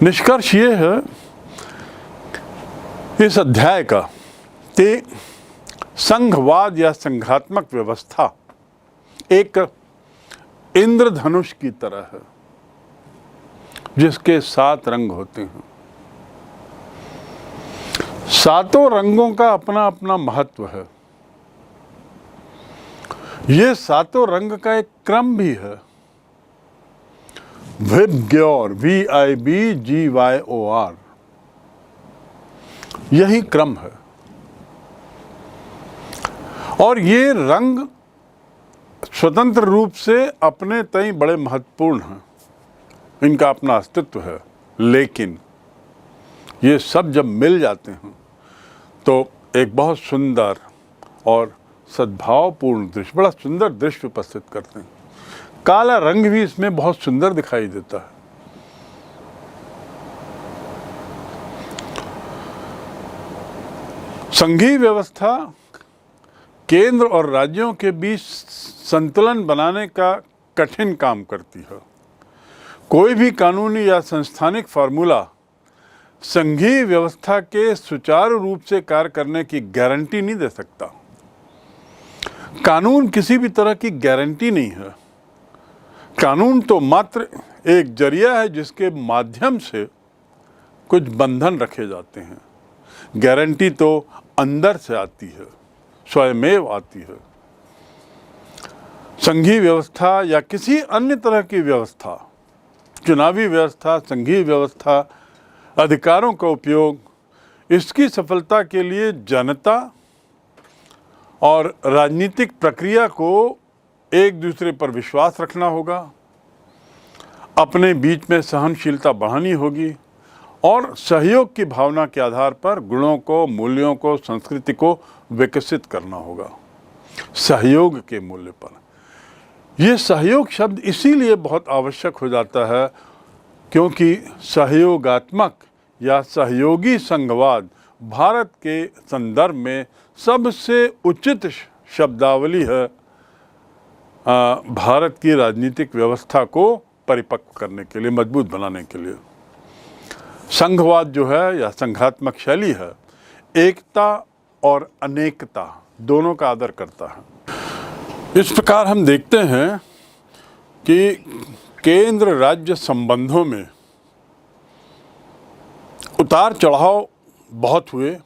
निष्कर्ष ये है इस अध्याय का कि संघवाद या संघात्मक व्यवस्था एक इंद्रधनुष की तरह है जिसके 7 रंग होते हैं। 7 रंगों का अपना अपना महत्व है। ये 7 रंग का एक क्रम भी है। विबग्योर, VIBGYOR, यही क्रम है। और ये रंग स्वतंत्र रूप से अपने तय बड़े महत्वपूर्ण हैं, इनका अपना अस्तित्व है। लेकिन ये सब जब मिल जाते हैं तो एक बहुत सुंदर और सद्भावपूर्ण दृश्य, बड़ा सुंदर दृश्य उपस्थित करते हैं। काला रंग भी इसमें बहुत सुंदर दिखाई देता है। संघीय व्यवस्था केंद्र और राज्यों के बीच संतुलन बनाने का कठिन काम करती है। कोई भी कानूनी या संस्थानिक फार्मूला संघीय व्यवस्था के सुचारू रूप से कार्य करने की गारंटी नहीं दे सकता। कानून किसी भी तरह की गारंटी नहीं है। कानून तो मात्र एक जरिया है जिसके माध्यम से कुछ बंधन रखे जाते हैं। गारंटी तो अंदर से आती है, स्वयमेव आती है। संघीय व्यवस्था या किसी अन्य तरह की व्यवस्था, चुनावी व्यवस्था, संघीय व्यवस्था, अधिकारों का उपयोग, इसकी सफलता के लिए जनता और राजनीतिक प्रक्रिया को एक दूसरे पर विश्वास रखना होगा, अपने बीच में सहनशीलता बढ़ानी होगी और सहयोग की भावना के आधार पर गुणों को, मूल्यों को, संस्कृति को विकसित करना होगा। सहयोग के मूल्य पर। यह सहयोग शब्द इसीलिए बहुत आवश्यक हो जाता है क्योंकि सहयोगात्मक या सहयोगी संघवाद भारत के संदर्भ में सबसे उचित शब्दावली है भारत की राजनीतिक व्यवस्था को परिपक्व करने के लिए, मजबूत बनाने के लिए। संघवाद जो है या संघात्मक शैली है, एकता और अनेकता दोनों का आदर करता है। इस प्रकार हम देखते हैं कि केंद्र राज्य संबंधों में उतार चढ़ाव बहुत हुए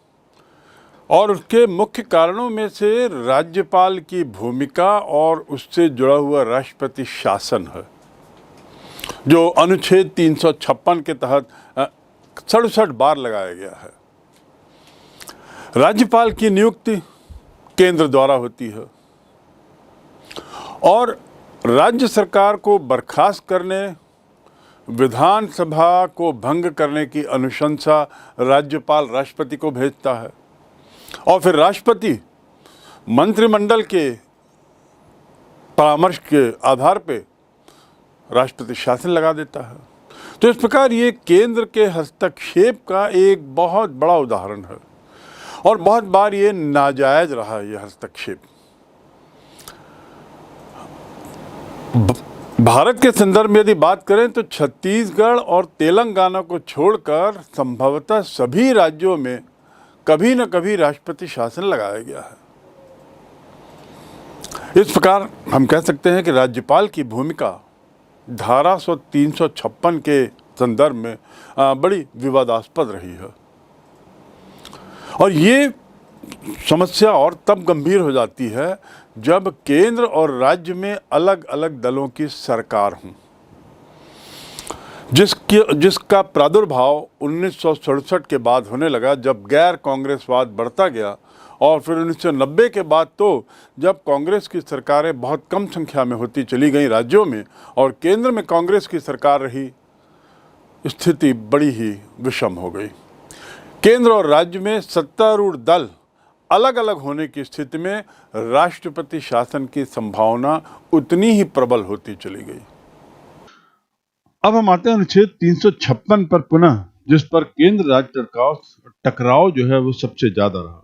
और उसके मुख्य कारणों में से राज्यपाल की भूमिका और उससे जुड़ा हुआ राष्ट्रपति शासन है, जो अनुच्छेद 356 के तहत 67 बार लगाया गया है। राज्यपाल की नियुक्ति केंद्र द्वारा होती है और राज्य सरकार को बर्खास्त करने, विधानसभा को भंग करने की अनुशंसा राज्यपाल राष्ट्रपति को भेजता है और फिर राष्ट्रपति मंत्रिमंडल के परामर्श के आधार पे राष्ट्रपति शासन लगा देता है। तो इस प्रकार ये केंद्र के हस्तक्षेप का एक बहुत बड़ा उदाहरण है और बहुत बार ये नाजायज रहा है। ये हस्तक्षेप भारत के संदर्भ में यदि बात करें तो छत्तीसगढ़ और तेलंगाना को छोड़कर संभवतः सभी राज्यों में कभी न कभी राष्ट्रपति शासन लगाया गया है। इस प्रकार हम कह सकते हैं कि राज्यपाल की भूमिका धारा 356 के संदर्भ में बड़ी विवादास्पद रही है और ये समस्या और तब गंभीर हो जाती है जब केंद्र और राज्य में अलग अलग दलों की सरकार हों, जिसका प्रादुर्भाव 1967 के बाद होने लगा, जब गैर कांग्रेसवाद बढ़ता गया और फिर 1990 के बाद तो जब कांग्रेस की सरकारें बहुत कम संख्या में होती चली गई राज्यों में और केंद्र में कांग्रेस की सरकार रही, स्थिति बड़ी ही विषम हो गई। केंद्र और राज्य में सत्तारूढ़ दल अलग अलग होने की स्थिति में राष्ट्रपति शासन की संभावना उतनी ही प्रबल होती चली गई। अब हम आते हैं अनुच्छेद 356 पर पुनः, जिस पर केंद्र राज्य टकराव जो है वो सबसे ज्यादा रहा।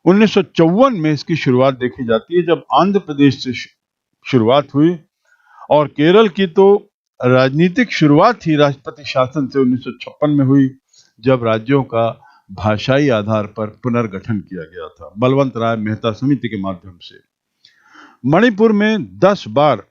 1954 में इसकी शुरुआत देखी जाती है जब आंध्र प्रदेश से शुरुआत हुई और केरल की तो राजनीतिक शुरुआत ही राष्ट्रपति शासन से 1956 में हुई, जब राज्यों का भाषाई आधार पर पुनर्गठन किया गया था बलवंत राय मेहता समिति के माध्यम से। मणिपुर में 10 बार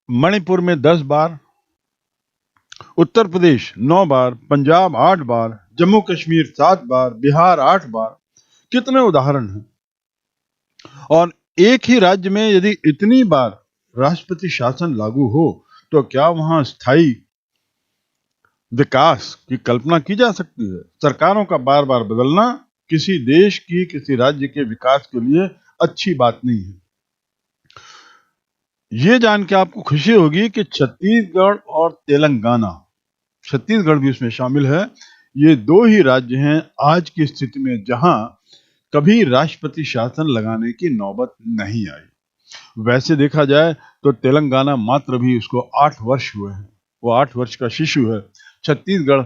मणिपुर में 10 बार, उत्तर प्रदेश 9 बार, पंजाब 8 बार, जम्मू कश्मीर 7 बार, बिहार 8 बार। कितने उदाहरण हैं। और एक ही राज्य में यदि इतनी बार राष्ट्रपति शासन लागू हो तो क्या वहां स्थायी विकास की कल्पना की जा सकती है? सरकारों का बार बार बदलना किसी देश की, किसी राज्य के विकास के लिए अच्छी बात नहीं है। ये जान के आपको खुशी होगी कि छत्तीसगढ़ और तेलंगाना, छत्तीसगढ़ भी इसमें शामिल है, ये 2 ही राज्य हैं आज की स्थिति में जहां कभी राष्ट्रपति शासन लगाने की नौबत नहीं आई। वैसे देखा जाए तो तेलंगाना मात्र भी उसको 8 वर्ष हुए हैं, वो 8 वर्ष का शिशु है। छत्तीसगढ़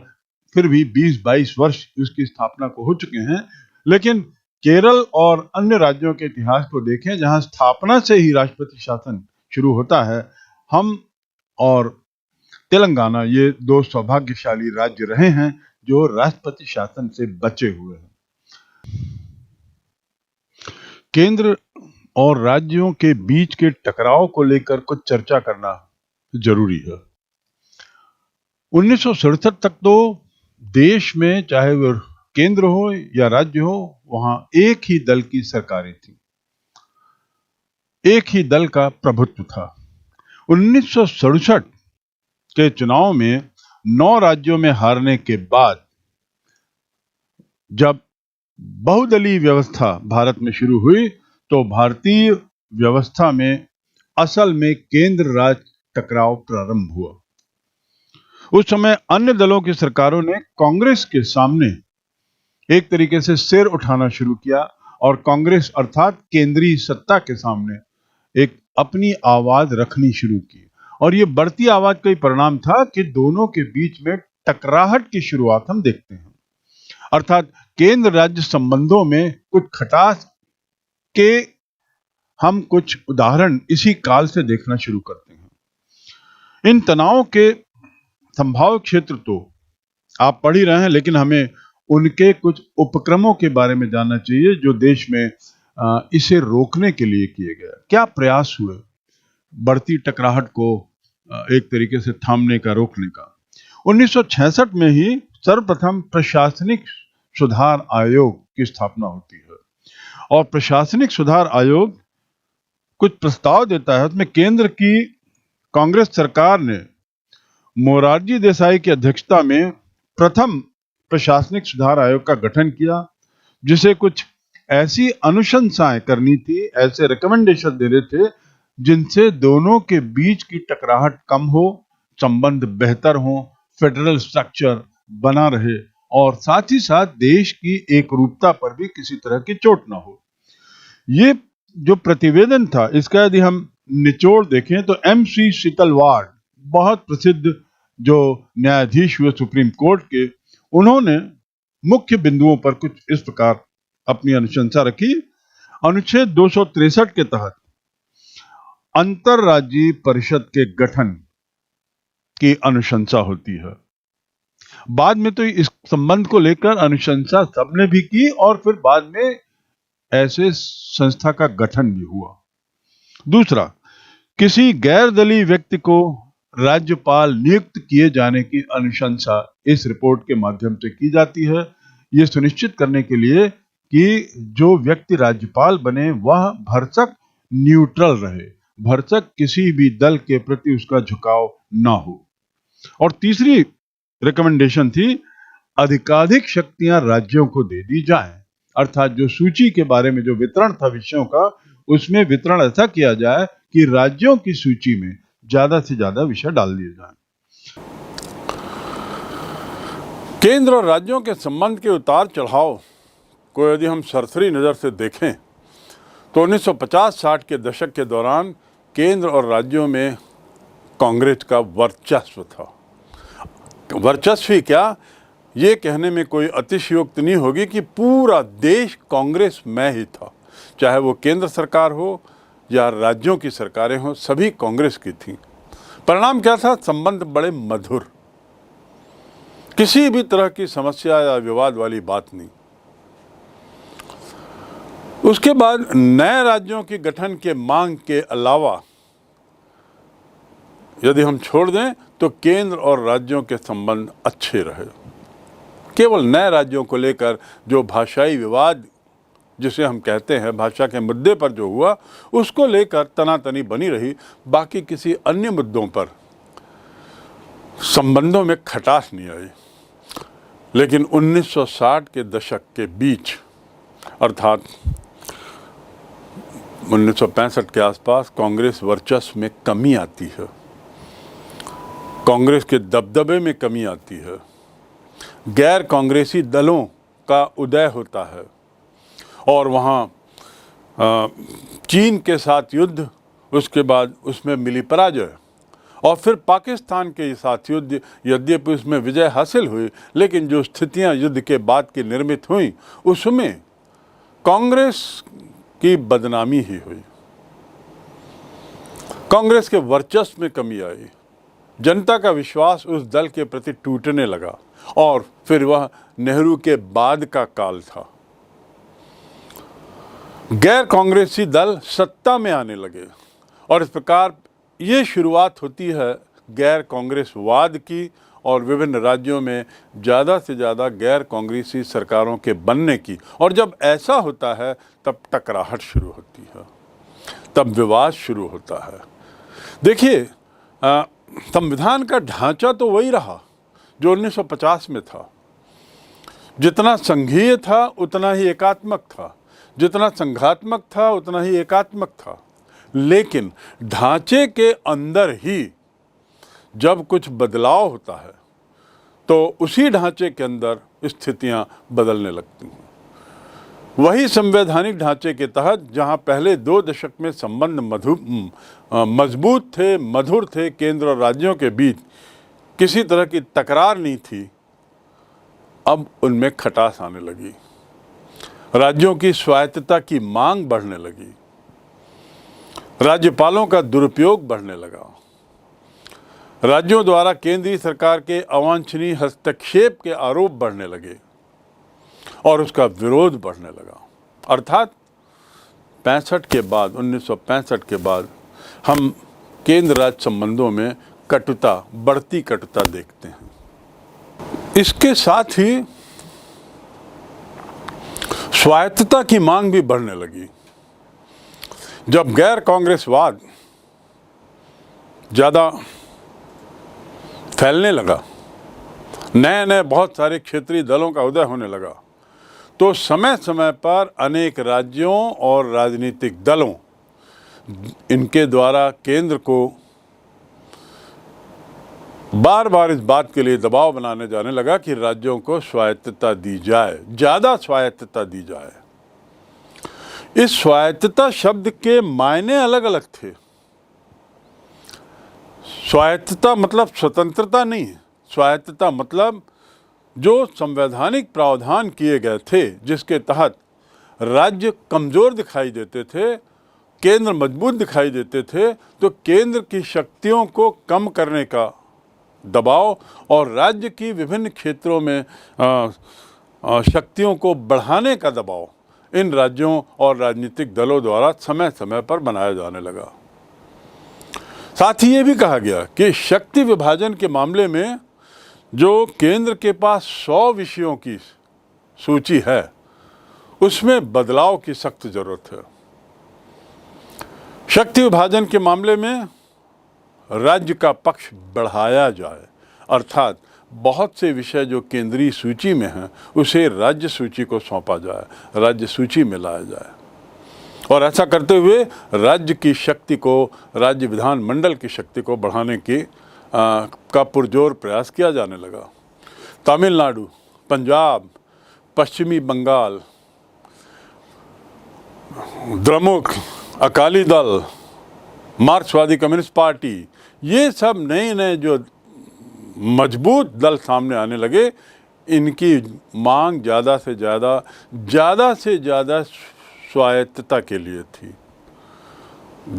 फिर भी 20-22 वर्ष उसकी स्थापना को हो चुके हैं। लेकिन केरल और अन्य राज्यों के इतिहास को देखें जहां स्थापना से ही राष्ट्रपति शासन शुरू होता है, हम और तेलंगाना ये 2 सौभाग्यशाली राज्य रहे हैं जो राष्ट्रपति शासन से बचे हुए हैं। केंद्र और राज्यों के बीच के टकराव को लेकर कुछ चर्चा करना जरूरी है। 1967 तक तो देश में चाहे वो केंद्र हो या राज्य हो, वहां एक ही दल की सरकारें थी, एक ही दल का प्रभुत्व था। 1967 के चुनाव में 9 राज्यों में हारने के बाद जब बहुदलीय व्यवस्था भारत में शुरू हुई तो भारतीय व्यवस्था में असल में केंद्र राज्य टकराव प्रारंभ हुआ। उस समय अन्य दलों की सरकारों ने कांग्रेस के सामने एक तरीके से सिर उठाना शुरू किया और कांग्रेस अर्थात केंद्रीय सत्ता के सामने एक अपनी आवाज रखनी शुरू की। और ये बढ़ती आवाज का ही परिणाम था कि दोनों के बीच में टकराहट की शुरुआत हम देखते हैं। अर्थात केंद्र राज्य संबंधों में कुछ खटास के हम कुछ उदाहरण इसी काल से देखना शुरू करते हैं। इन तनावों के संभाव्य क्षेत्र तो आप पढ़ ही रहे हैं, लेकिन हमें उनके कुछ उपक्रमों के बारे में जानना चाहिए जो देश में इसे रोकने के लिए किए गए। क्या प्रयास हुए बढ़ती टकराहट को एक तरीके से थामने का, रोकने का? 1966 में ही सर्वप्रथम प्रशासनिक सुधार आयोग की स्थापना होती है और प्रशासनिक सुधार आयोग कुछ प्रस्ताव देता है। उसमें केंद्र की कांग्रेस सरकार ने मोरारजी देसाई की अध्यक्षता में प्रथम प्रशासनिक सुधार आयोग का गठन किया, जिसे कुछ ऐसी अनुशंसाएं करनी थी, ऐसे रिकमेंडेशन देने थे जिनसे दोनों के बीच की टकराहट कम हो, संबंध बेहतर हो, फेडरल स्ट्रक्चर बना रहे और साथ ही साथ देश की एकरूपता पर भी किसी तरह की चोट ना हो। ये जो प्रतिवेदन था, इसका यदि हम निचोड़ देखें तो MC शीतलवाड़, बहुत प्रसिद्ध जो न्यायाधीश हुए सुप्रीम कोर्ट के, उन्होंने मुख्य बिंदुओं पर कुछ इस प्रकार अपनी अनुशंसा रखी। अनुच्छेद 263 के तहत अंतरराज्यीय परिषद के गठन की अनुशंसा होती है। बाद में तो इस संबंध को लेकर अनुशंसा सबने भी की और फिर बाद में ऐसे संस्था का गठन भी हुआ। दूसरा, किसी गैर दलीय व्यक्ति को राज्यपाल नियुक्त किए जाने की अनुशंसा इस रिपोर्ट के माध्यम से की जाती है, यह सुनिश्चित करने के लिए कि जो व्यक्ति राज्यपाल बने वह भरसक न्यूट्रल रहे, भरसक किसी भी दल के प्रति उसका झुकाव ना हो। और तीसरी रिकमेंडेशन थी, अधिकाधिक शक्तियां राज्यों को दे दी जाएं, अर्थात जो सूची के बारे में जो वितरण था विषयों का, उसमें वितरण ऐसा किया जाए कि राज्यों की सूची में ज्यादा से ज्यादा विषय डाल दिए जाएं। केंद्र और राज्यों के संबंध के उतार चढ़ाव को यदि हम सरसरी नज़र से देखें तो 1950-60 के दशक के दौरान केंद्र और राज्यों में कांग्रेस का वर्चस्व था। वर्चस्व ही क्या, ये कहने में कोई अतिशयोक्ति नहीं होगी कि पूरा देश कांग्रेस में ही था। चाहे वो केंद्र सरकार हो या राज्यों की सरकारें हों, सभी कांग्रेस की थीं। परिणाम क्या था? संबंध बड़े मधुर, किसी भी तरह की समस्या या विवाद वाली बात नहीं। उसके बाद नए राज्यों के गठन के मांग के अलावा यदि हम छोड़ दें तो केंद्र और राज्यों के संबंध अच्छे रहे। केवल नए राज्यों को लेकर जो भाषाई विवाद जिसे हम कहते हैं, भाषा के मुद्दे पर जो हुआ, उसको लेकर तनातनी बनी रही। बाकी किसी अन्य मुद्दों पर संबंधों में खटास नहीं आई। लेकिन 1960 के दशक के बीच अर्थात 1965 के आसपास कांग्रेस वर्चस्व में कमी आती है, कांग्रेस के दबदबे में कमी आती है, गैर कांग्रेसी दलों का उदय होता है और वहाँ चीन के साथ युद्ध, उसके बाद उसमें मिली पराजय और फिर पाकिस्तान के साथ युद्ध। यद्यपि उसमें विजय हासिल हुई, लेकिन जो स्थितियां युद्ध के बाद की निर्मित हुई उसमें कांग्रेस की बदनामी ही हुई, कांग्रेस के वर्चस्व में कमी आई, जनता का विश्वास उस दल के प्रति टूटने लगा और फिर वह नेहरू के बाद का काल था। गैर कांग्रेसी दल सत्ता में आने लगे और इस प्रकार ये शुरुआत होती है गैर कांग्रेसवाद की और विभिन्न राज्यों में ज़्यादा से ज़्यादा गैर कांग्रेसी सरकारों के बनने की। और जब ऐसा होता है तब टकराहट शुरू होती है, तब विवाद शुरू होता है। देखिए, संविधान का ढांचा तो वही रहा जो 1950 में था। जितना संघीय था उतना ही एकात्मक था, जितना संघात्मक था उतना ही एकात्मक था। लेकिन ढांचे के अंदर ही जब कुछ बदलाव होता है तो उसी ढांचे के अंदर स्थितियां बदलने लगती हैं। वही संवैधानिक ढांचे के तहत जहां पहले 2 दशक में संबंध मजबूत थे, मधुर थे, केंद्र और राज्यों के बीच किसी तरह की तकरार नहीं थी, अब उनमें खटास आने लगी, राज्यों की स्वायत्तता की मांग बढ़ने लगी, राज्यपालों का दुरुपयोग बढ़ने लगा, राज्यों द्वारा केंद्रीय सरकार के अवांछनीय हस्तक्षेप के आरोप बढ़ने लगे और उसका विरोध बढ़ने लगा। अर्थात 65 के बाद, 1965 के बाद हम केंद्र राज्य संबंधों में कटुता, बढ़ती कटुता देखते हैं। इसके साथ ही स्वायत्तता की मांग भी बढ़ने लगी। जब गैर कांग्रेसवाद ज़्यादा फैलने लगा, नए नए बहुत सारे क्षेत्रीय दलों का उदय होने लगा, तो समय समय पर अनेक राज्यों और राजनीतिक दलों इनके द्वारा केंद्र को बार बार इस बात के लिए दबाव बनाने जाने लगा कि राज्यों को स्वायत्तता दी जाए, ज़्यादा स्वायत्तता दी जाए। इस स्वायत्तता शब्द के मायने अलग अलग थे। स्वायत्तता मतलब स्वतंत्रता नहीं है, स्वायत्तता मतलब जो संवैधानिक प्रावधान किए गए थे जिसके तहत राज्य कमज़ोर दिखाई देते थे, केंद्र मजबूत दिखाई देते थे, तो केंद्र की शक्तियों को कम करने का दबाव और राज्य की विभिन्न क्षेत्रों में शक्तियों को बढ़ाने का दबाव इन राज्यों और राजनीतिक दलों द्वारा समय समय पर बनाया जाने लगा। साथ ही ये भी कहा गया कि शक्ति विभाजन के मामले में जो केंद्र के पास 100 विषयों की सूची है उसमें बदलाव की सख्त जरूरत है। शक्ति विभाजन के मामले में राज्य का पक्ष बढ़ाया जाए, अर्थात बहुत से विषय जो केंद्रीय सूची में हैं उसे राज्य सूची को सौंपा जाए, राज्य सूची में लाया जाए। और ऐसा करते हुए राज्य की शक्ति को, राज्य विधानमंडल की शक्ति को बढ़ाने की का पुरजोर प्रयास किया जाने लगा। तमिलनाडु, पंजाब, पश्चिमी बंगाल, द्रमुक, अकाली दल, मार्क्सवादी कम्युनिस्ट पार्टी, ये सब नए नए जो मजबूत दल सामने आने लगे, इनकी मांग ज़्यादा से ज़्यादा स्वायत्तता के लिए थी।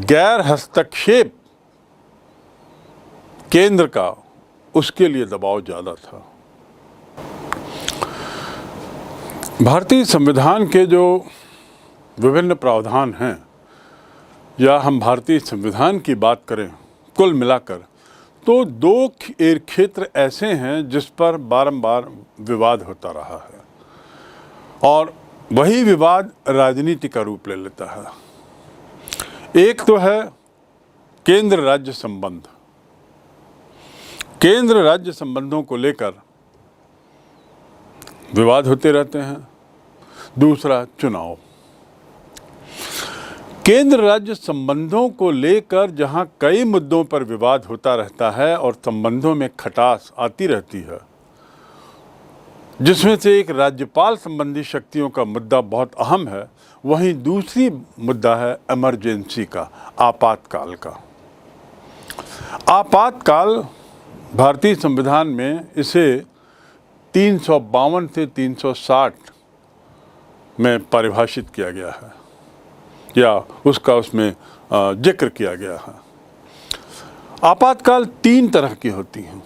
गैर हस्तक्षेप केंद्र का, उसके लिए दबाव ज़्यादा था। भारतीय संविधान के जो विभिन्न प्रावधान हैं, या हम भारतीय संविधान की बात करें कुल मिलाकर, तो दो क्षेत्र ऐसे हैं जिस पर बारंबार विवाद होता रहा है, और वही विवाद राजनीति का रूप ले लेता है। एक तो है केंद्र राज्य संबंध। केंद्र राज्य संबंधों को लेकर विवाद होते रहते हैं। दूसरा चुनाव। केंद्र राज्य संबंधों को लेकर जहां कई मुद्दों पर विवाद होता रहता है और संबंधों में खटास आती रहती है, जिसमें से एक राज्यपाल संबंधी शक्तियों का मुद्दा बहुत अहम है, वहीं दूसरी मुद्दा है इमरजेंसी का, आपातकाल का। आपातकाल भारतीय संविधान में इसे 352 से 360 में परिभाषित किया गया है, या उसका उसमें जिक्र किया गया है। आपातकाल 3 तरह की होती हैं।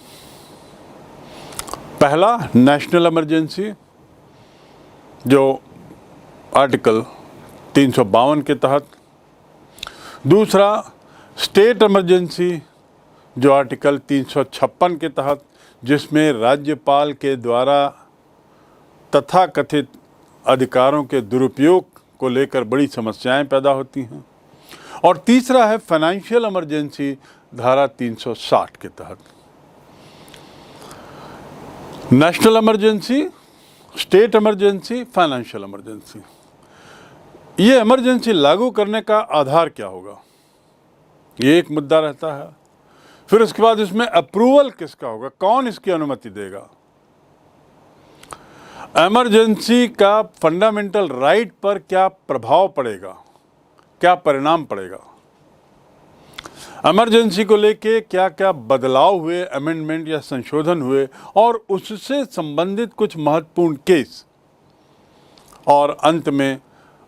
पहला नेशनल इमरजेंसी, जो आर्टिकल 352 के तहत। दूसरा स्टेट इमरजेंसी, जो आर्टिकल 356 के तहत, जिसमें राज्यपाल के द्वारा तथाकथित अधिकारों के दुरुपयोग को लेकर बड़ी समस्याएं पैदा होती हैं। और तीसरा है फाइनेंशियल इमरजेंसी, धारा 360 के तहत। National emergency, state emergency, financial emergency. ये इमरजेंसी लागू करने का आधार क्या होगा, ये एक मुद्दा रहता है। फिर उसके बाद इसमें अप्रूवल किसका होगा, कौन इसकी अनुमति देगा। इमरजेंसी का फंडामेंटल राइट पर क्या प्रभाव पड़ेगा, क्या परिणाम पड़ेगा। इमरजेंसी को लेके क्या क्या बदलाव हुए, अमेंडमेंट या संशोधन हुए, और उससे संबंधित कुछ महत्वपूर्ण केस। और अंत में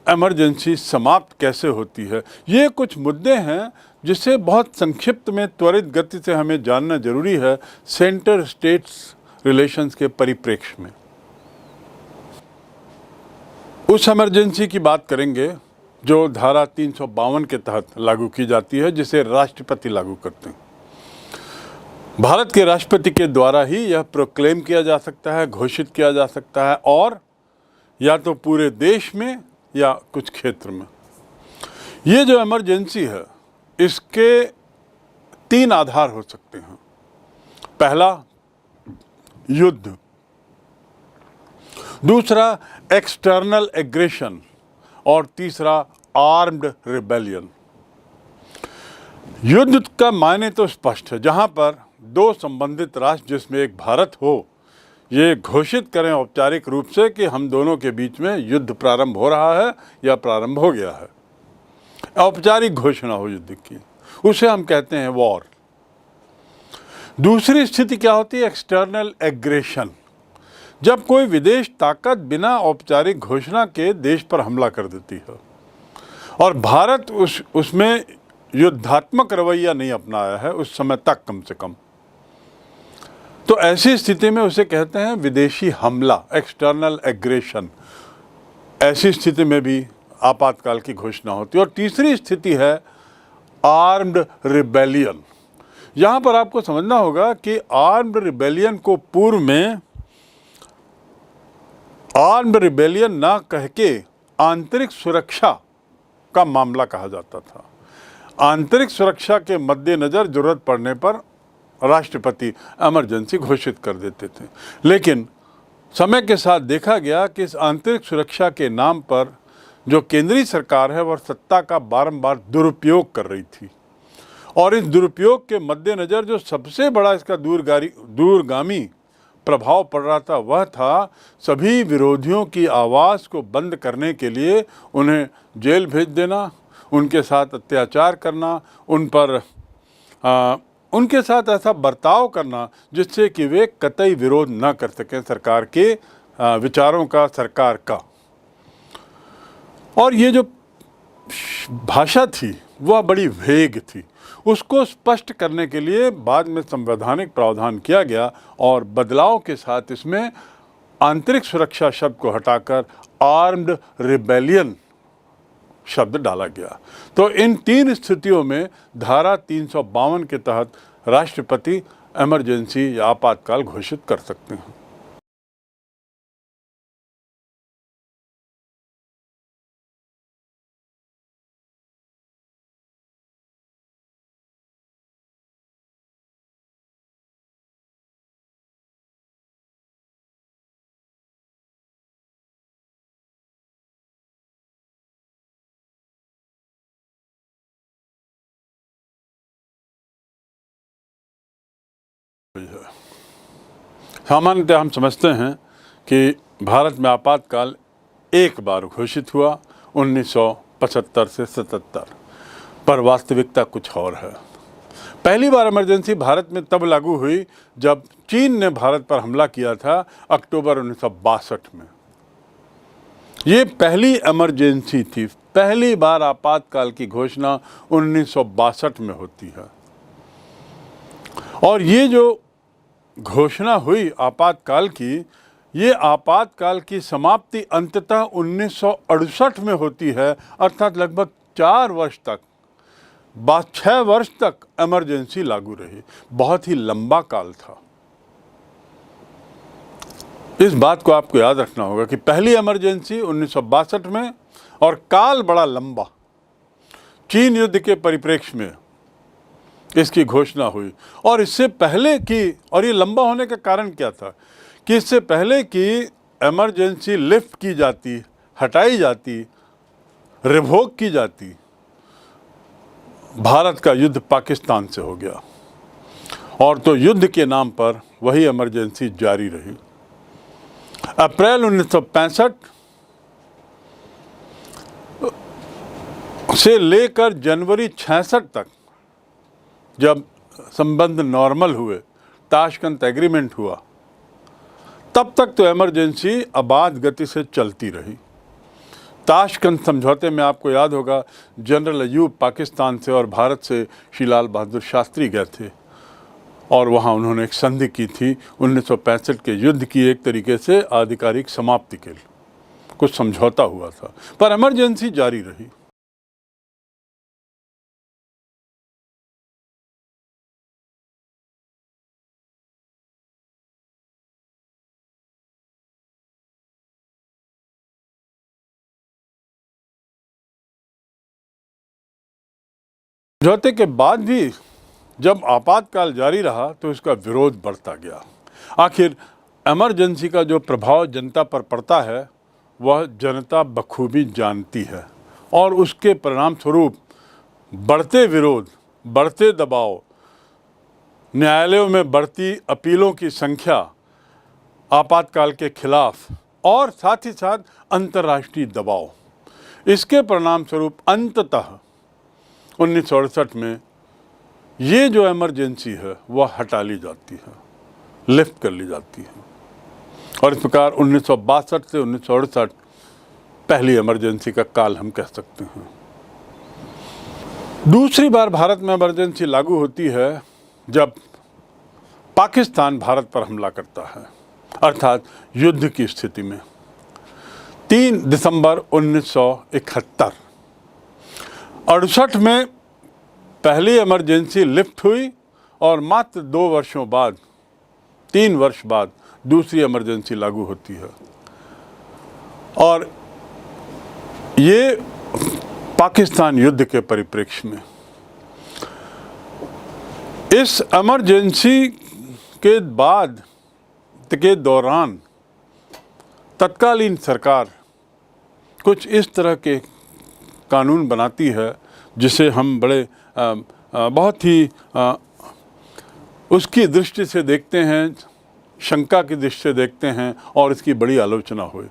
इमरजेंसी समाप्त कैसे होती है। ये कुछ मुद्दे हैं जिसे बहुत संक्षिप्त में, त्वरित गति से हमें जानना जरूरी है सेंटर स्टेट्स रिलेशंस के परिप्रेक्ष्य में। उस इमरजेंसी की बात करेंगे जो धारा 352 के तहत लागू की जाती है, जिसे राष्ट्रपति लागू करते हैं। भारत के राष्ट्रपति के द्वारा ही यह प्रोक्लेम किया जा सकता है, घोषित किया जा सकता है, और या तो पूरे देश में या कुछ क्षेत्र में। ये जो इमरजेंसी है, इसके 3 आधार हो सकते हैं। पहला युद्ध, दूसरा एक्सटर्नल एग्रेशन, और तीसरा आर्म्ड रिबेलियन। युद्ध का मायने तो स्पष्ट है, जहां पर 2 संबंधित राष्ट्र, जिसमें एक भारत हो, ये घोषित करें औपचारिक रूप से कि हम दोनों के बीच में युद्ध प्रारंभ हो रहा है या प्रारंभ हो गया है। औपचारिक घोषणा हो युद्ध की, उसे हम कहते हैं वॉर। दूसरी स्थिति क्या होती है, एक्सटर्नल एग्रेशन, जब कोई विदेश ताकत बिना औपचारिक घोषणा के देश पर हमला कर देती है और भारत उसमें युद्धात्मक रवैया नहीं अपनाया है उस समय तक, कम से कम। तो ऐसी स्थिति में उसे कहते हैं विदेशी हमला, एक्सटर्नल एग्रेशन। ऐसी स्थिति में भी आपातकाल की घोषणा होती है। और तीसरी स्थिति है आर्म्ड रिबेलियन। यहाँ पर आपको समझना होगा कि आर्म्ड रिबेलियन को पूर्व में आर्म्ड रिबेलियन ना कह के आंतरिक सुरक्षा का मामला कहा जाता था। आंतरिक सुरक्षा के मद्देनज़र जरूरत पड़ने पर राष्ट्रपति इमरजेंसी घोषित कर देते थे। लेकिन समय के साथ देखा गया कि इस आंतरिक सुरक्षा के नाम पर जो केंद्रीय सरकार है वह सत्ता का बारंबार दुरुपयोग कर रही थी। और इस दुरुपयोग के मद्देनज़र जो सबसे बड़ा इसका दूरगामी प्रभाव पड़ रहा था वह था सभी विरोधियों की आवाज़ को बंद करने के लिए उन्हें जेल भेज देना, उनके साथ अत्याचार करना, उनके साथ ऐसा बर्ताव करना जिससे कि वे कतई विरोध न कर सकें सरकार के विचारों का, सरकार का। और ये जो भाषा थी वह बड़ी वेग थी। उसको स्पष्ट करने के लिए बाद में संवैधानिक प्रावधान किया गया और बदलाव के साथ इसमें आंतरिक सुरक्षा शब्द को हटाकर आर्म्ड रिबेलियन शब्द डाला गया। तो इन 3 स्थितियों में धारा 352 के तहत राष्ट्रपति इमरजेंसी या आपातकाल घोषित कर सकते हैं। सामान्यतः हम समझते हैं कि भारत में आपातकाल एक बार घोषित हुआ 1975 से 77, पर वास्तविकता कुछ और है। पहली बार इमरजेंसी भारत में तब लागू हुई जब चीन ने भारत पर हमला किया था अक्टूबर 1962 में। ये पहली इमरजेंसी थी। पहली बार आपातकाल की घोषणा 1962 में होती है। और ये जो घोषणा हुई आपातकाल की, ये आपातकाल की समाप्ति अंततः 1968 में होती है, अर्थात लगभग 4 वर्ष तक, 6 वर्ष तक इमरजेंसी लागू रही। बहुत ही लंबा काल था। इस बात को आपको याद रखना होगा कि पहली इमरजेंसी 1962 में और काल बड़ा लंबा। चीन युद्ध के परिप्रेक्ष्य में इसकी घोषणा हुई। और इससे पहले की, और ये लंबा होने का कारण क्या था कि इससे पहले कि इमरजेंसी लिफ्ट की जाती, हटाई जाती, रिवोक की जाती, भारत का युद्ध पाकिस्तान से हो गया। और तो युद्ध के नाम पर वही इमरजेंसी जारी रही। अप्रैल 1965 से लेकर जनवरी 66 तक, जब संबंध नॉर्मल हुए, ताशकंद एग्रीमेंट हुआ, तब तक तो इमरजेंसी अबाध गति से चलती रही। ताशकंद समझौते में आपको याद होगा जनरल अयूब पाकिस्तान से और भारत से श्री लाल बहादुर शास्त्री गए थे और वहाँ उन्होंने एक संधि की थी 1965 के युद्ध की एक तरीके से आधिकारिक समाप्ति के लिए। कुछ समझौता हुआ था, पर इमरजेंसी जारी रही। समझौते के बाद भी जब आपातकाल जारी रहा तो इसका विरोध बढ़ता गया। आखिर इमरजेंसी का जो प्रभाव जनता पर पड़ता है वह जनता बखूबी जानती है और उसके परिणाम स्वरूप बढ़ते विरोध, बढ़ते दबाव, न्यायालयों में बढ़ती अपीलों की संख्या आपातकाल के खिलाफ और साथ ही साथ अंतर्राष्ट्रीय दबाव, इसके परिणाम स्वरूप अंततः 1968 में ये जो इमरजेंसी है वह हटा ली जाती है, लिफ्ट कर ली जाती है। और इस प्रकार 1962 से 1968 पहली इमरजेंसी का काल हम कह सकते हैं। दूसरी बार भारत में इमरजेंसी लागू होती है जब पाकिस्तान भारत पर हमला करता है, अर्थात युद्ध की स्थिति में। 3 दिसंबर 1971 68 में पहली इमरजेंसी लिफ्ट हुई और मात्र 2 वर्षों बाद, 3 वर्ष बाद दूसरी इमरजेंसी लागू होती है। और ये पाकिस्तान युद्ध के परिप्रेक्ष्य में इस इमरजेंसी के बाद के दौरान तत्कालीन सरकार कुछ इस तरह के कानून बनाती है जिसे हम बड़े बहुत ही उसकी दृष्टि से देखते हैं, शंका की दृष्टि से देखते हैं और इसकी बड़ी आलोचना हुई।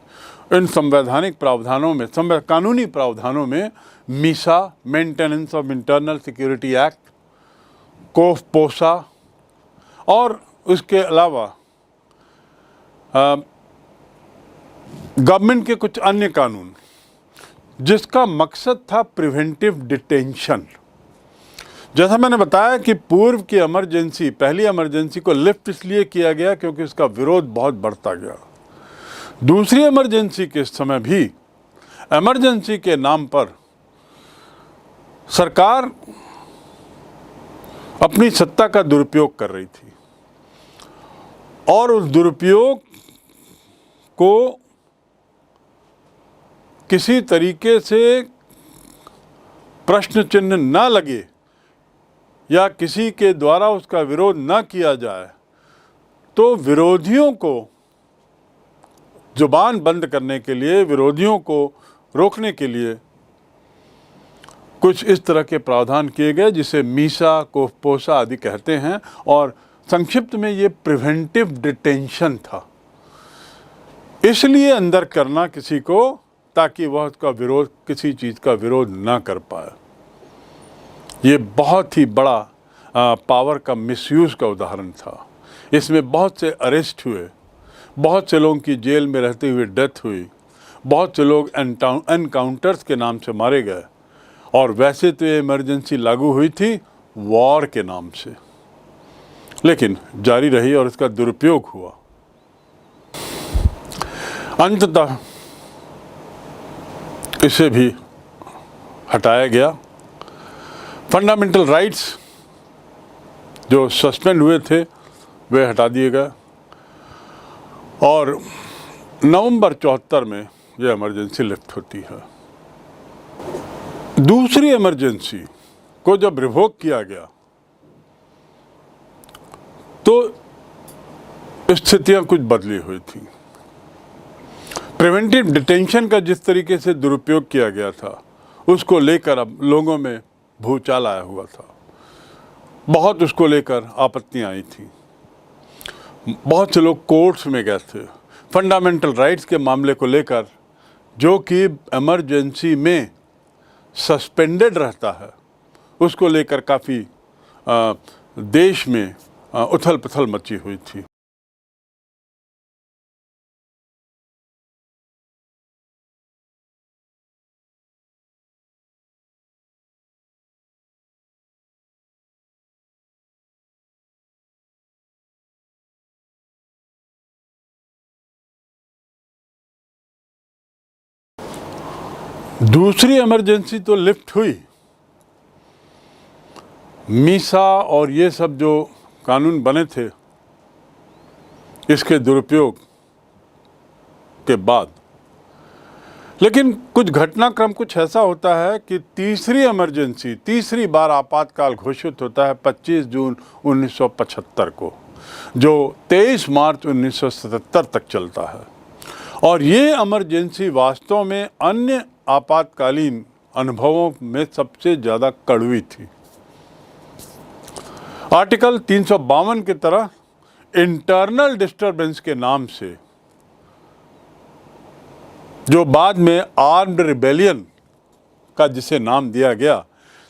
इन संवैधानिक प्रावधानों में, कानूनी प्रावधानों में MISA, maintenance of internal security act, COFEPOSA और उसके अलावा गवर्नमेंट के कुछ अन्य कानून, जिसका मकसद था प्रिवेंटिव डिटेंशन। जैसा मैंने बताया कि पूर्व की इमरजेंसी, पहली इमरजेंसी को लिफ्ट इसलिए किया गया क्योंकि उसका विरोध बहुत बढ़ता गया। दूसरी इमरजेंसी के समय भी इमरजेंसी के नाम पर सरकार अपनी सत्ता का दुरुपयोग कर रही थी और उस दुरुपयोग को किसी तरीके से प्रश्न चिन्ह न लगे या किसी के द्वारा उसका विरोध न किया जाए, तो विरोधियों को जुबान बंद करने के लिए, विरोधियों को रोकने के लिए कुछ इस तरह के प्रावधान किए गए जिसे मीसा, कोफपोसा आदि कहते हैं। और संक्षिप्त में ये प्रिवेंटिव डिटेंशन था, इसलिए अंदर करना किसी को, ताकि वह उसका विरोध, किसी चीज़ का विरोध ना कर पाए। ये बहुत ही बड़ा पावर का मिसयूज़ का उदाहरण था। इसमें बहुत से अरेस्ट हुए, बहुत से लोगों की जेल में रहते हुए डेथ हुई, बहुत से लोग एनकाउंटर्स के नाम से मारे गए। और वैसे तो ये इमरजेंसी लागू हुई थी वॉर के नाम से, लेकिन जारी रही और इसका दुरुपयोग हुआ। अंततः इसे भी हटाया गया। फंडामेंटल राइट्स जो सस्पेंड हुए थे वे हटा दिए गए और नवंबर 74 में यह इमरजेंसी लिफ्ट होती है। दूसरी इमरजेंसी को जब रिवोक किया गया तो स्थितियां कुछ बदली हुई थी। प्रिवेंटिव डिटेंशन का जिस तरीके से दुरुपयोग किया गया था, उसको लेकर अब लोगों में भूचाल आया हुआ था। बहुत उसको लेकर आपत्तियां आई थी, बहुत से लोग कोर्ट्स में गए थे फंडामेंटल राइट्स के मामले को लेकर, जो कि इमरजेंसी में सस्पेंडेड रहता है, उसको लेकर काफ़ी देश में उथल पुथल मची हुई थी। दूसरी इमरजेंसी तो लिफ्ट हुई, मीसा और ये सब जो कानून बने थे इसके दुरुपयोग के बाद, लेकिन कुछ घटनाक्रम कुछ ऐसा होता है कि तीसरी इमरजेंसी, तीसरी बार आपातकाल घोषित होता है 25 जून 1975 को, जो 23 मार्च 1977 तक चलता है। और ये इमरजेंसी वास्तव में अन्य आपातकालीन अनुभवों में सबसे ज़्यादा कड़वी थी। आर्टिकल 352 की तरह इंटरनल डिस्टर्बेंस के नाम से, जो बाद में आर्म्ड रिबेलियन का जिसे नाम दिया गया,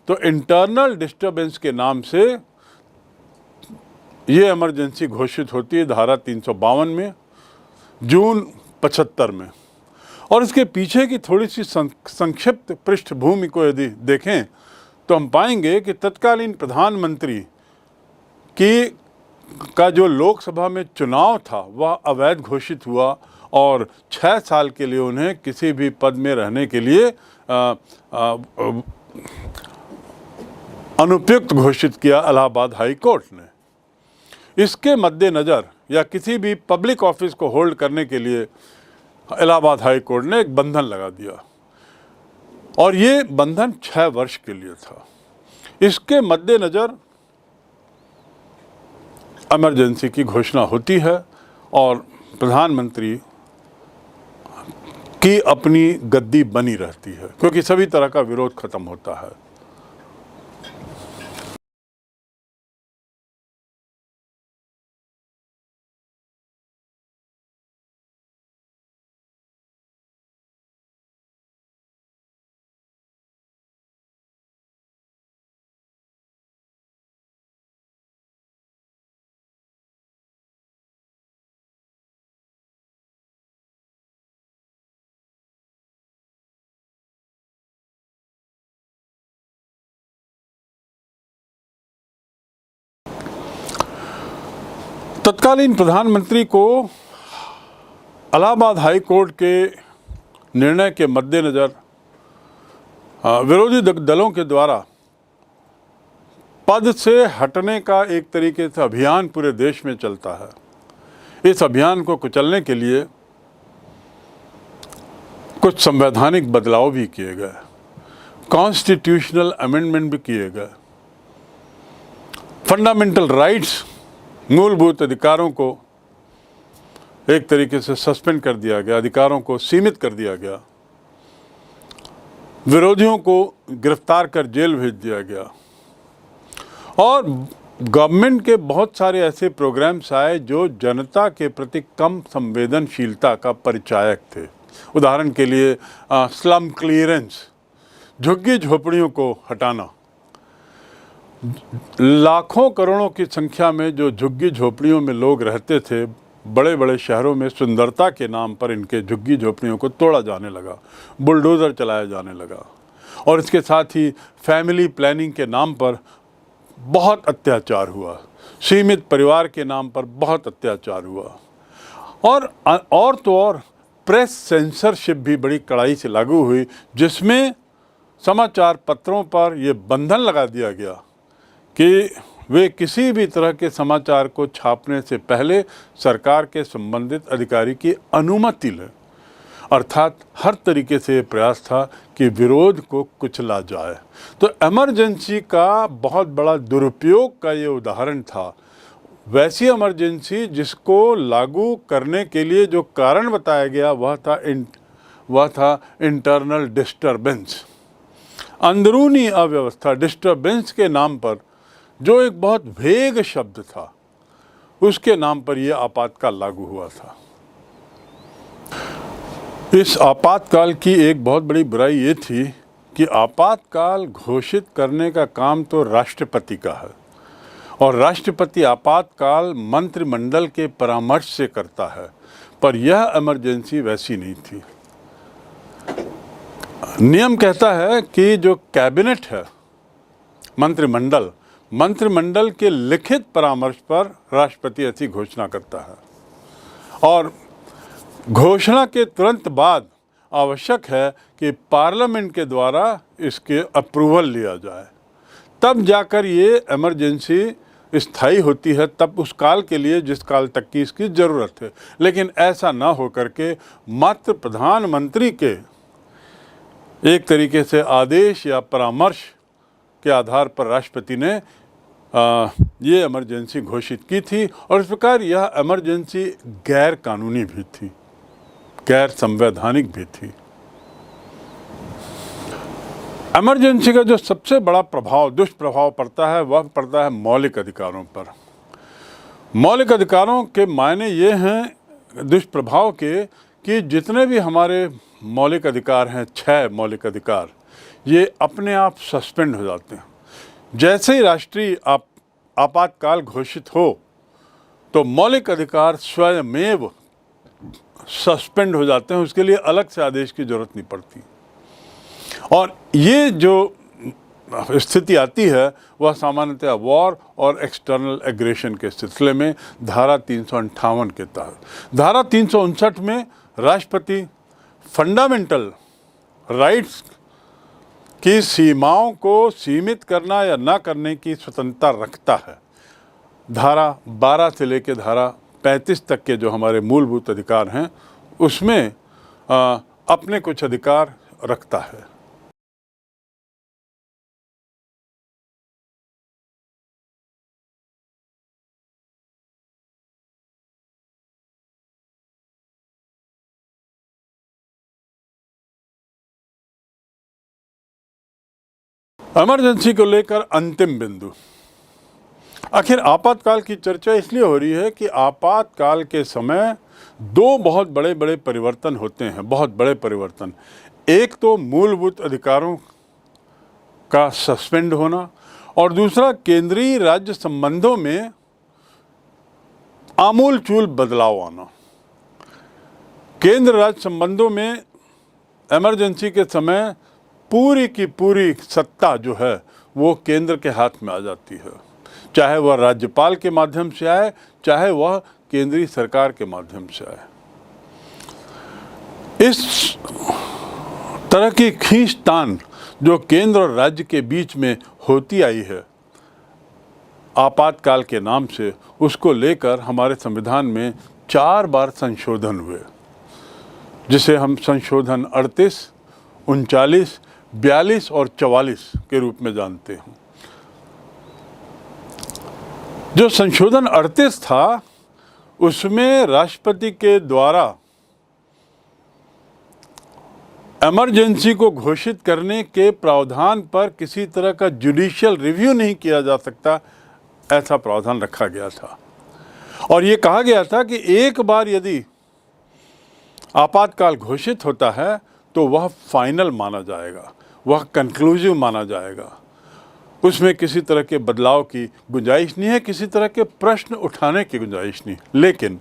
तो इंटरनल डिस्टर्बेंस के नाम से ये इमरजेंसी घोषित होती है धारा 352 में, जून 75 में। और इसके पीछे की थोड़ी सी संक्षिप्त पृष्ठभूमि को यदि देखें तो हम पाएंगे कि तत्कालीन प्रधानमंत्री का जो लोकसभा में चुनाव था वह अवैध घोषित हुआ और 6 साल के लिए उन्हें किसी भी पद में रहने के लिए अनुपयुक्त घोषित किया इलाहाबाद हाई कोर्ट ने। इसके मद्देनज़र या किसी भी पब्लिक ऑफिस को होल्ड करने के लिए इलाहाबाद हाई कोर्ट ने एक बंधन लगा दिया और ये बंधन 6 वर्ष के लिए था। इसके मद्देनज़र इमरजेंसी की घोषणा होती है और प्रधानमंत्री की अपनी गद्दी बनी रहती है, क्योंकि सभी तरह का विरोध खत्म होता है। तत्कालीन प्रधानमंत्री को इलाहाबाद हाई कोर्ट के निर्णय के मद्देनज़र विरोधी दलों के द्वारा पद से हटने का एक तरीके से अभियान पूरे देश में चलता है। इस अभियान को कुचलने के लिए कुछ संवैधानिक बदलाव भी किए गए, कॉन्स्टिट्यूशनल अमेंडमेंट भी किए गए, फंडामेंटल राइट्स, मूलभूत अधिकारों को एक तरीके से सस्पेंड कर दिया गया, अधिकारों को सीमित कर दिया गया, विरोधियों को गिरफ्तार कर जेल भेज दिया गया, और गवर्नमेंट के बहुत सारे ऐसे प्रोग्राम्स आए जो जनता के प्रति कम संवेदनशीलता का परिचायक थे। उदाहरण के लिए स्लम क्लियरेंस, झुग्गी झोपड़ियों को हटाना। लाखों करोड़ों की संख्या में जो झुग्गी झोपड़ियों में लोग रहते थे, बड़े बड़े शहरों में सुंदरता के नाम पर इनके झुग्गी झोपड़ियों को तोड़ा जाने लगा, बुलडोज़र चलाया जाने लगा, और इसके साथ ही फैमिली प्लानिंग के नाम पर बहुत अत्याचार हुआ, सीमित परिवार के नाम पर बहुत अत्याचार हुआ, और तो और प्रेस सेंसरशिप भी बड़ी कड़ाई से लागू हुई, जिसमें समाचार पत्रों पर यह बंधन लगा दिया गया कि वे किसी भी तरह के समाचार को छापने से पहले सरकार के संबंधित अधिकारी की अनुमति लें। अर्थात हर तरीके से प्रयास था कि विरोध को कुचला जाए। तो इमरजेंसी का बहुत बड़ा दुरुपयोग का ये उदाहरण था। वैसी इमरजेंसी जिसको लागू करने के लिए जो कारण बताया गया वह था इंटरनल डिस्टर्बेंस, अंदरूनी अव्यवस्था। डिस्टर्बेंस के नाम पर, जो एक बहुत वेग शब्द था, उसके नाम पर यह आपातकाल लागू हुआ था। इस आपातकाल की एक बहुत बड़ी बुराई ये थी कि आपातकाल घोषित करने का काम तो राष्ट्रपति का है, और राष्ट्रपति आपातकाल मंत्रिमंडल के परामर्श से करता है, पर यह इमरजेंसी वैसी नहीं थी। नियम कहता है कि जो कैबिनेट है, मंत्रिमंडल के लिखित परामर्श पर राष्ट्रपति ऐसी घोषणा करता है, और घोषणा के तुरंत बाद आवश्यक है कि पार्लियामेंट के द्वारा इसके अप्रूवल लिया जाए, तब जाकर ये इमरजेंसी स्थायी होती है, तब उस काल के लिए जिस काल तक की इसकी ज़रूरत है। लेकिन ऐसा ना हो करके मात्र प्रधानमंत्री के एक तरीके से आदेश या परामर्श के आधार पर राष्ट्रपति ने ये इमरजेंसी घोषित की थी, और इस प्रकार यह इमरजेंसी गैर कानूनी भी थी, गैर संवैधानिक भी थी। इमरजेंसी का जो सबसे बड़ा दुष्प्रभाव पड़ता है, वह पड़ता है मौलिक अधिकारों पर। मौलिक अधिकारों के मायने ये हैं दुष्प्रभाव के कि जितने भी हमारे मौलिक अधिकार हैं, 6 मौलिक अधिकार, ये अपने आप सस्पेंड हो जाते हैं। जैसे ही राष्ट्रीय आपातकाल घोषित हो तो मौलिक अधिकार स्वयमेव सस्पेंड हो जाते हैं, उसके लिए अलग से आदेश की जरूरत नहीं पड़ती। और ये जो स्थिति आती है वह सामान्यतः वॉर और एक्सटर्नल एग्रेशन के सिलसिले में धारा 358 के तहत। धारा 359 में राष्ट्रपति फंडामेंटल राइट्स की सीमाओं को सीमित करना या ना करने की स्वतंत्रता रखता है। धारा 12 से लेकर धारा 35 तक के जो हमारे मूलभूत अधिकार हैं, उसमें अपने कुछ अधिकार रखता है। इमरजेंसी को लेकर अंतिम बिंदु। आखिर आपातकाल की चर्चा इसलिए हो रही है कि आपातकाल के समय दो बहुत बड़े बड़े परिवर्तन होते हैं, बहुत बड़े परिवर्तन। एक तो मूलभूत अधिकारों का सस्पेंड होना और दूसरा केंद्रीय राज्य संबंधों में आमूलचूल बदलाव आना। केंद्र राज्य संबंधों में इमरजेंसी के समय पूरी की पूरी सत्ता जो है वो केंद्र के हाथ में आ जाती है, चाहे वह राज्यपाल के माध्यम से आए, चाहे वह केंद्रीय सरकार के माध्यम से आए। इस तरह की खींचतान जो केंद्र और राज्य के बीच में होती आई है आपातकाल के नाम से, उसको लेकर हमारे संविधान में 4 बार संशोधन हुए, जिसे हम संशोधन 38, 39, 42 और 44 के रूप में जानते हैं। जो संशोधन 38 था उसमें राष्ट्रपति के द्वारा इमरजेंसी को घोषित करने के प्रावधान पर किसी तरह का जुडिशियल रिव्यू नहीं किया जा सकता, ऐसा प्रावधान रखा गया था। और ये कहा गया था कि एक बार यदि आपातकाल घोषित होता है तो वह फाइनल माना जाएगा, वह कंक्लूसिव माना जाएगा, उसमें किसी तरह के बदलाव की गुंजाइश नहीं है, किसी तरह के प्रश्न उठाने की गुंजाइश नहीं। लेकिन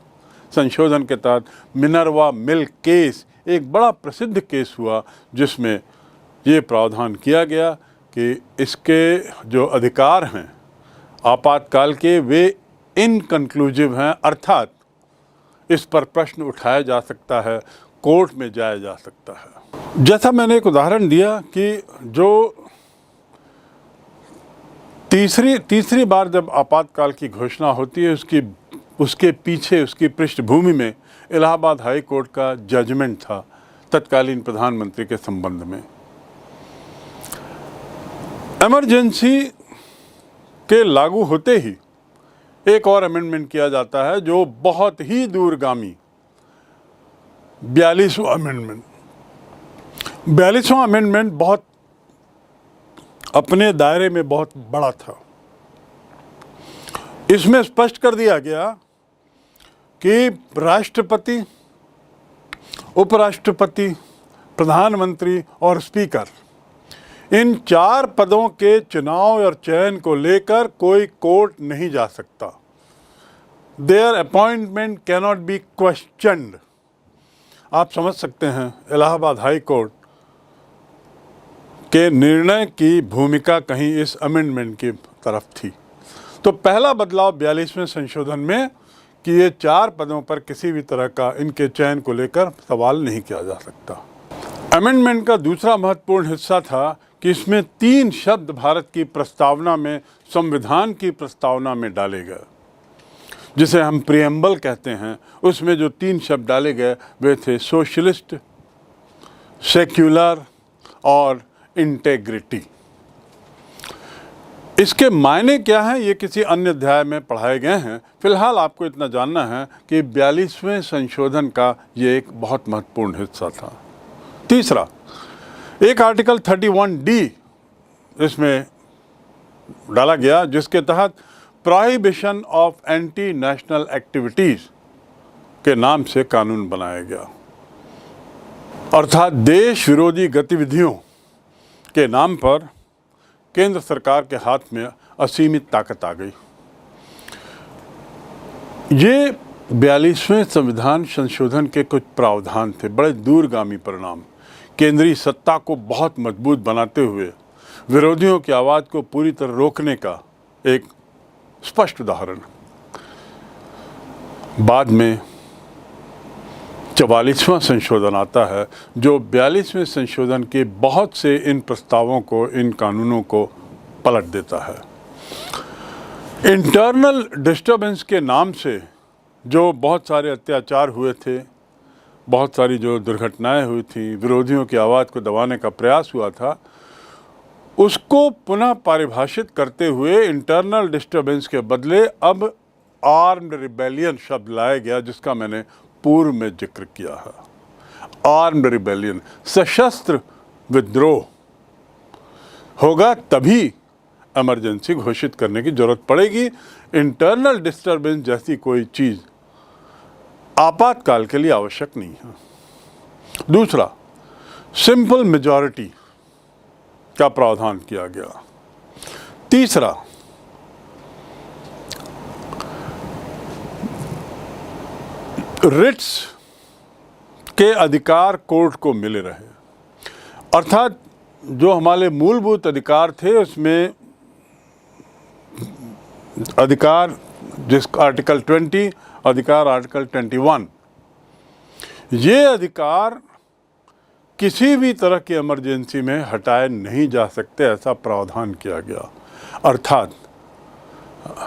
संशोधन के तहत मिनर्वा मिल केस एक बड़ा प्रसिद्ध केस हुआ, जिसमें ये प्रावधान किया गया कि इसके जो अधिकार हैं आपातकाल के वे इनकंक्लूसिव हैं, अर्थात इस पर प्रश्न उठाया जा सकता है, कोर्ट में जाया जा सकता है। जैसा मैंने एक उदाहरण दिया कि जो तीसरी बार जब आपातकाल की घोषणा होती है उसके पीछे उसकी पृष्ठभूमि में इलाहाबाद हाई कोर्ट का जजमेंट था तत्कालीन प्रधानमंत्री के संबंध में। इमरजेंसी के लागू होते ही एक और अमेंडमेंट किया जाता है जो बहुत ही दूरगामी 42वां अमेंडमेंट। 42वां अमेंडमेंट बहुत अपने दायरे में बहुत बड़ा था। इसमें स्पष्ट कर दिया गया कि राष्ट्रपति, उपराष्ट्रपति, प्रधानमंत्री और स्पीकर, इन 4 पदों के चुनाव और चयन को लेकर कोई कोर्ट नहीं जा सकता। There appointment cannot be questioned. आप समझ सकते हैं इलाहाबाद हाई कोर्ट के निर्णय की भूमिका कहीं इस अमेंडमेंट की तरफ थी। तो पहला बदलाव 42वें संशोधन में कि ये 4 पदों पर किसी भी तरह का इनके चयन को लेकर सवाल नहीं किया जा सकता। अमेंडमेंट का दूसरा महत्वपूर्ण हिस्सा था कि इसमें 3 शब्द भारत की प्रस्तावना में, संविधान की प्रस्तावना में डाले गए, जिसे हम प्रीएम्बल कहते हैं। उसमें जो 3 शब्द डाले गए वे थे सोशलिस्ट, सेक्युलर और इंटेग्रिटी। इसके मायने क्या हैं ये किसी अन्य अध्याय में पढ़ाए गए हैं। फिलहाल आपको इतना जानना है कि 42वें संशोधन का ये एक बहुत महत्वपूर्ण हिस्सा था। तीसरा, एक आर्टिकल 31D इसमें डाला गया, जिसके तहत prohibition of anti national activities के नाम से कानून बनाया गया, अर्थात देश विरोधी गतिविधियों के नाम पर केंद्र सरकार के हाथ में असीमित ताकत आ गई। ये 42वें संविधान संशोधन के कुछ प्रावधान थे, बड़े दूरगामी परिणाम। केंद्रीय सत्ता को बहुत मजबूत बनाते हुए विरोधियों की आवाज़ को पूरी तरह रोकने का एक स्पष्ट उदाहरण। बाद में 44वां संशोधन आता है जो 42वें संशोधन के बहुत से इन प्रस्तावों को, इन कानूनों को पलट देता है। इंटरनल डिस्टर्बेंस के नाम से जो बहुत सारे अत्याचार हुए थे, बहुत सारी जो दुर्घटनाएं हुई थी, विरोधियों की आवाज़ को दबाने का प्रयास हुआ था, उसको पुनः परिभाषित करते हुए इंटरनल डिस्टर्बेंस के बदले अब आर्म्ड रिबेलियन शब्द लाया गया, जिसका मैंने पूर्व में जिक्र किया है। आर्म्ड रिबेलियन, सशस्त्र विद्रोह, होगा तभी इमरजेंसी घोषित करने की जरूरत पड़ेगी। इंटरनल डिस्टर्बेंस जैसी कोई चीज़ आपातकाल के लिए आवश्यक नहीं है। दूसरा, सिंपल मेजॉरिटी का प्रावधान किया गया। तीसरा, रिट्स के अधिकार कोर्ट को मिले रहे, अर्थात जो हमारे मूलभूत अधिकार थे उसमें अधिकार जिस आर्टिकल 20, अधिकार आर्टिकल 21, ये अधिकार किसी भी तरह की इमरजेंसी में हटाए नहीं जा सकते, ऐसा प्रावधान किया गया। अर्थात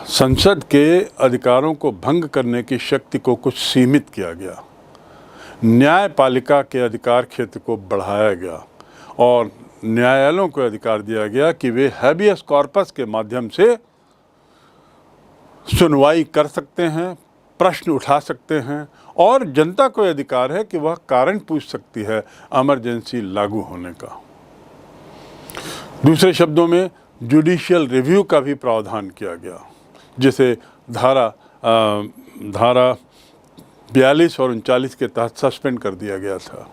संसद के अधिकारों को भंग करने की शक्ति को कुछ सीमित किया गया, न्यायपालिका के अधिकार क्षेत्र को बढ़ाया गया और न्यायालयों को अधिकार दिया गया कि वे हैबियस कॉर्पस के माध्यम से सुनवाई कर सकते हैं, प्रश्न उठा सकते हैं और जनता को अधिकार है कि वह कारण पूछ सकती है इमरजेंसी लागू होने का। दूसरे शब्दों में जुडिशियल रिव्यू का भी प्रावधान किया गया, जिसे धारा 42 और 39 के तहत सस्पेंड कर दिया गया था।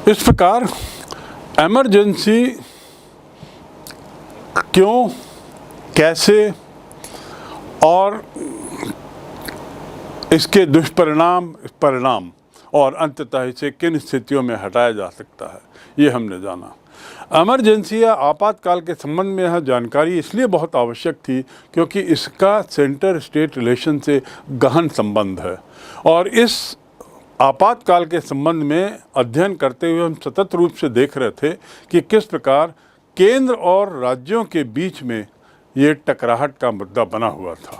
इस प्रकार इमरजेंसी क्यों, कैसे और इसके दुष्परिणाम, परिणाम और अंततः इसे किन स्थितियों में हटाया जा सकता है, ये हमने जाना। इमरजेंसी या आपातकाल के संबंध में यह जानकारी इसलिए बहुत आवश्यक थी क्योंकि इसका सेंटर स्टेट रिलेशन से गहन संबंध है और इस आपातकाल के संबंध में अध्ययन करते हुए हम सतत रूप से देख रहे थे कि किस प्रकार केंद्र और राज्यों के बीच में ये टकराहट का मुद्दा बना हुआ था।